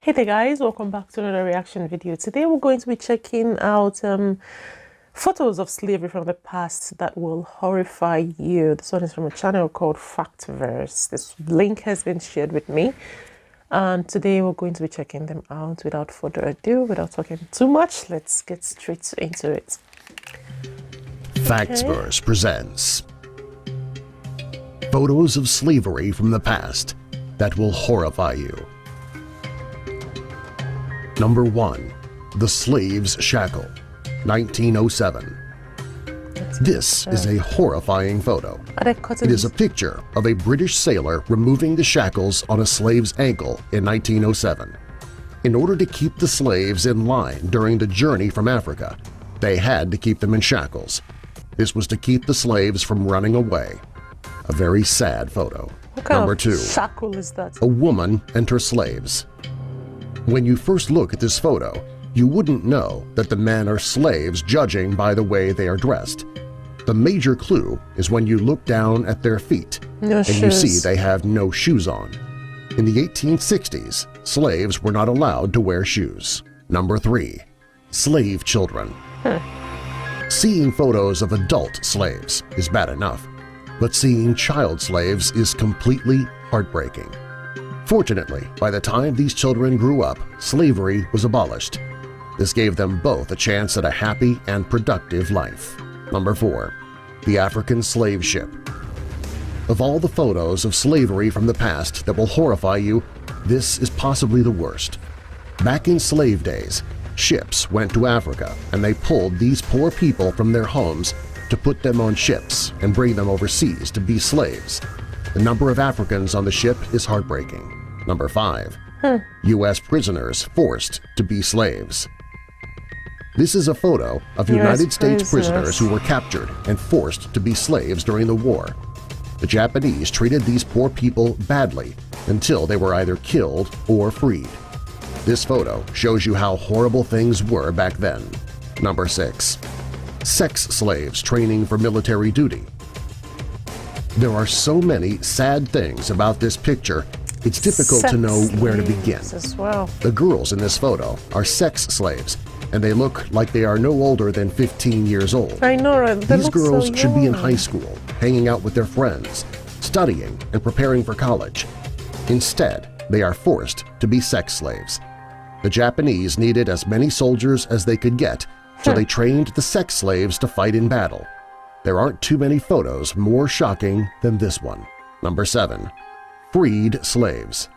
Hey there guys, welcome back to another reaction video. Today we're going to be checking out photos of slavery from the past that will horrify you. This one is from a channel called Factverse. This link has been shared with me and today we're going to be checking them out. Without further ado, without talking too much, let's get straight into it. Factverse presents photos of slavery from the past that will horrify you. Number 1. The Slave's Shackle, 1907. This is a horrifying photo. It is a picture of a British sailor removing the shackles on a slave's ankle in 1907. In order to keep the slaves in line during the journey from Africa, they had to keep them in shackles. This was to keep the slaves from running away. A very sad photo. Number 2. Shackle is that? A woman and her slaves. When you first look at this photo, you wouldn't know that the men are slaves judging by the way they are dressed. The major clue is when you look down at their feet and you see they have no shoes on. In the 1860s, slaves were not allowed to wear shoes. Number 3. Slave children. Seeing photos of adult slaves is bad enough, but seeing child slaves is completely heartbreaking. Fortunately, by the time these children grew up, slavery was abolished. This gave them both a chance at a happy and productive life. Number 4. The African Slave Ship. Of all the photos of slavery from the past that will horrify you, this is possibly the worst. Back in slave days, ships went to Africa and they pulled these poor people from their homes to put them on ships and bring them overseas to be slaves. The number of Africans on the ship is heartbreaking. Number 5. U.S. prisoners forced to be slaves. This is a photo of United States prisoners who were captured and forced to be slaves during the war. The Japanese treated these poor people badly until they were either killed or freed. This photo shows you how horrible things were back then. Number 6. Sex slaves training for military duty. There are so many sad things about this picture, it's difficult to know where to begin. The girls in this photo are sex slaves, and they look like they are no older than 15 years old. I know, right? These girls should be in high school, hanging out with their friends, studying and preparing for college. Instead, they are forced to be sex slaves. The Japanese needed as many soldiers as they could get, so they trained the sex slaves to fight in battle. There aren't too many photos more shocking than this one. Number 7. Freed slaves.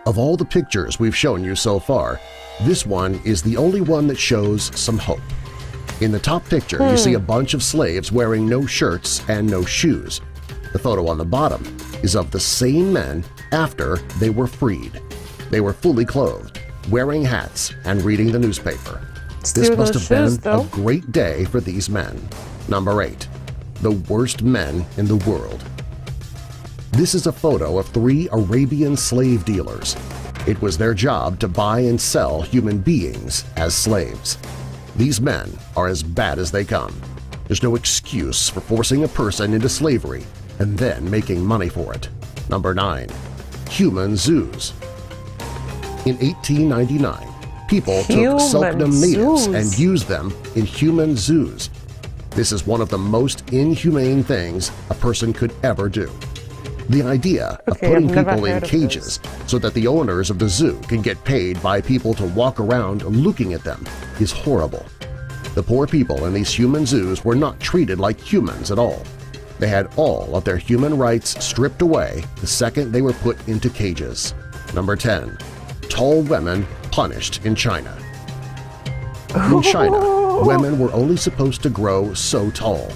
Of all the pictures we've shown you so far, this one is the only one that shows some hope. In the top picture, you see a bunch of slaves wearing no shirts and no shoes. The photo on the bottom is of the same men after they were freed. They were fully clothed, wearing hats and reading the newspaper. This must have been a great day for these men. Number 8. The worst men in the world. This is a photo of 3 Arabian slave dealers. It was their job to buy and sell human beings as slaves. These men are as bad as they come. There's no excuse for forcing a person into slavery and then making money for it. Number 9. Human zoos. In 1899, people took Selknam natives and used them in human zoos. This is one of the most inhumane things a person could ever do. The idea of putting people in cages so that the owners of the zoo can get paid by people to walk around looking at them is horrible. The poor people in these human zoos were not treated like humans at all. They had all of their human rights stripped away the second they were put into cages. Number 10. Tall women punished in China. In China, women were only supposed to grow so tall.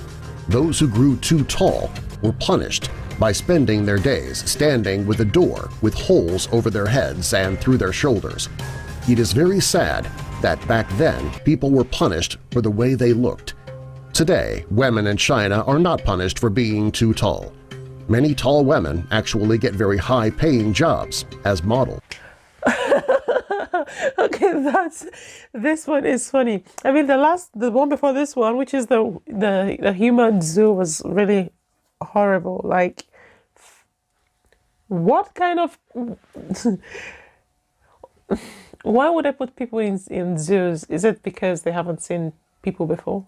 Those who grew too tall were punished by spending their days standing with a door with holes over their heads and through their shoulders. It is very sad that back then people were punished for the way they looked. Today, women in China are not punished for being too tall. Many tall women actually get very high-paying jobs as models. Okay, this one is funny. I mean, the one before this one, which is the human zoo, was really horrible. Like, what kind of why would they put people in zoos? Is it because they haven't seen people before?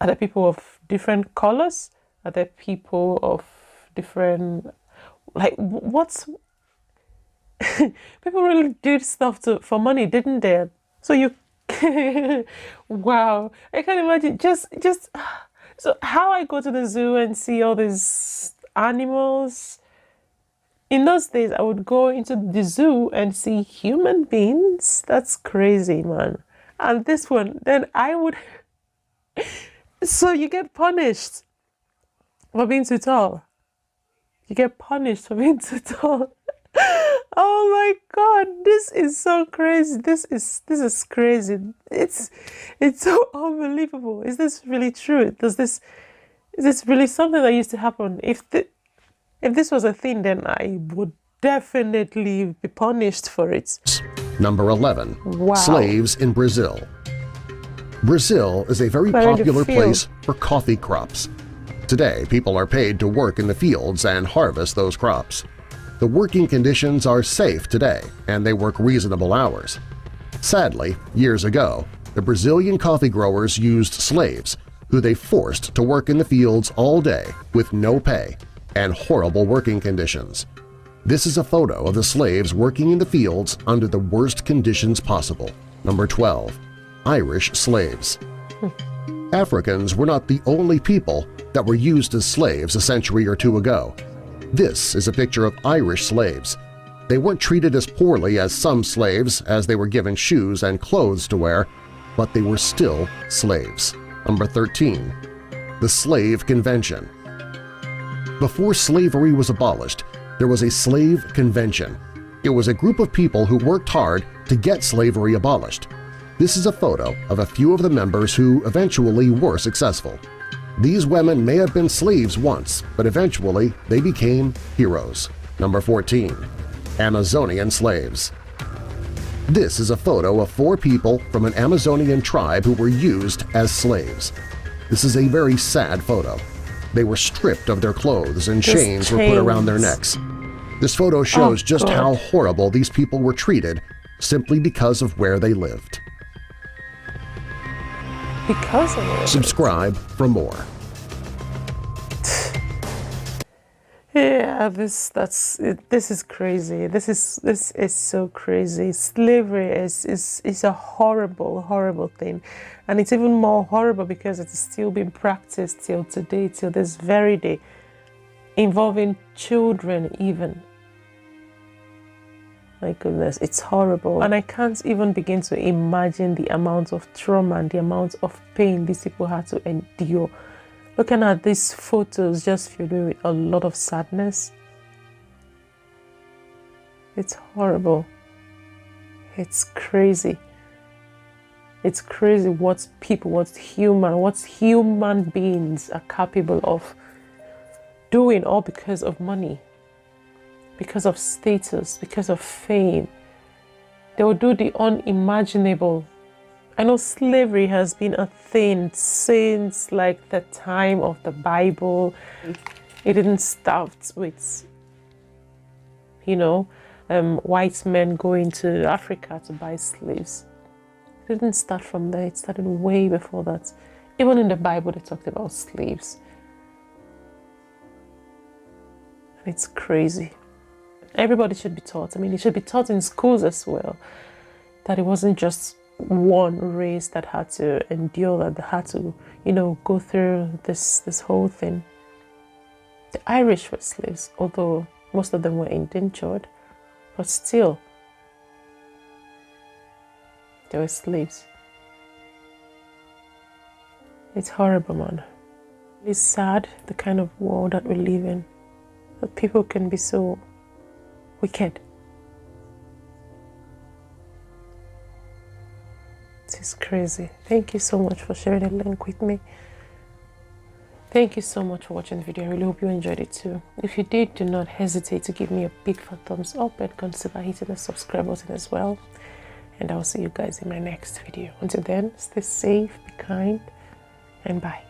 Are there people of different colors? Are there people of different, like, what's people really did stuff for money, didn't they? So you wow, I can't imagine just so how I go to the zoo and see all these animals. In those days, I would go into the zoo and see human beings. That's crazy, man. And this one, then I would. So you get punished for being too tall. You get punished for being too tall. Oh my God, this is so crazy. This is crazy. It's so unbelievable. Is this really true? Is this really something that used to happen? If this was a thing, then I would definitely be punished for it. Number 11. Wow. Slaves in Brazil. Brazil is a very popular place for coffee crops. Today, people are paid to work in the fields and harvest those crops. The working conditions are safe today, and they work reasonable hours. Sadly, years ago, the Brazilian coffee growers used slaves who they forced to work in the fields all day with no pay and horrible working conditions. This is a photo of the slaves working in the fields under the worst conditions possible. Number 12. Irish slaves. Africans were not the only people that were used as slaves a century or two ago. This is a picture of Irish slaves. They weren't treated as poorly as some slaves as they were given shoes and clothes to wear, but they were still slaves. Number 13. The Slave Convention. Before slavery was abolished, there was a slave convention. It was a group of people who worked hard to get slavery abolished. This is a photo of a few of the members who eventually were successful. These women may have been slaves once, but eventually they became heroes. Number 14. Amazonian slaves. This is a photo of 4 people from an Amazonian tribe who were used as slaves. This is a very sad photo. They were stripped of their clothes and chains were put around their necks. This photo shows just how horrible these people were treated simply because of where they lived. Because of it. Subscribe for more. Yeah, this is crazy. This is so crazy. Slavery is a horrible thing, and it's even more horrible because it is still being practiced till today, till this very day, involving children even. My goodness, it's horrible. And I can't even begin to imagine the amount of trauma and the amount of pain these people had to endure. Looking at these photos just filled me with a lot of sadness. It's horrible. It's crazy. It's crazy what human beings are capable of doing, all because of money. Because of status, because of fame. They will do the unimaginable. I know slavery has been a thing since like the time of the Bible. It didn't start with, white men going to Africa to buy slaves. It didn't start from there. It started way before that. Even in the Bible, they talked about slaves. And it's crazy. Everybody should be taught. I mean, it should be taught in schools as well, that it wasn't just one race that had to endure, that had to, go through this whole thing. The Irish were slaves, although most of them were indentured, but still, they were slaves. It's horrible, man. It's sad, the kind of world that we live in, that people can be so wicked. This is crazy. Thank you so much for sharing the link with me. Thank you so much for watching the video. I really hope you enjoyed it too. If you did, do not hesitate to give me a big fat thumbs up and consider hitting the subscribe button as well. And I'll see you guys in my next video. Until then, stay safe, be kind, and bye.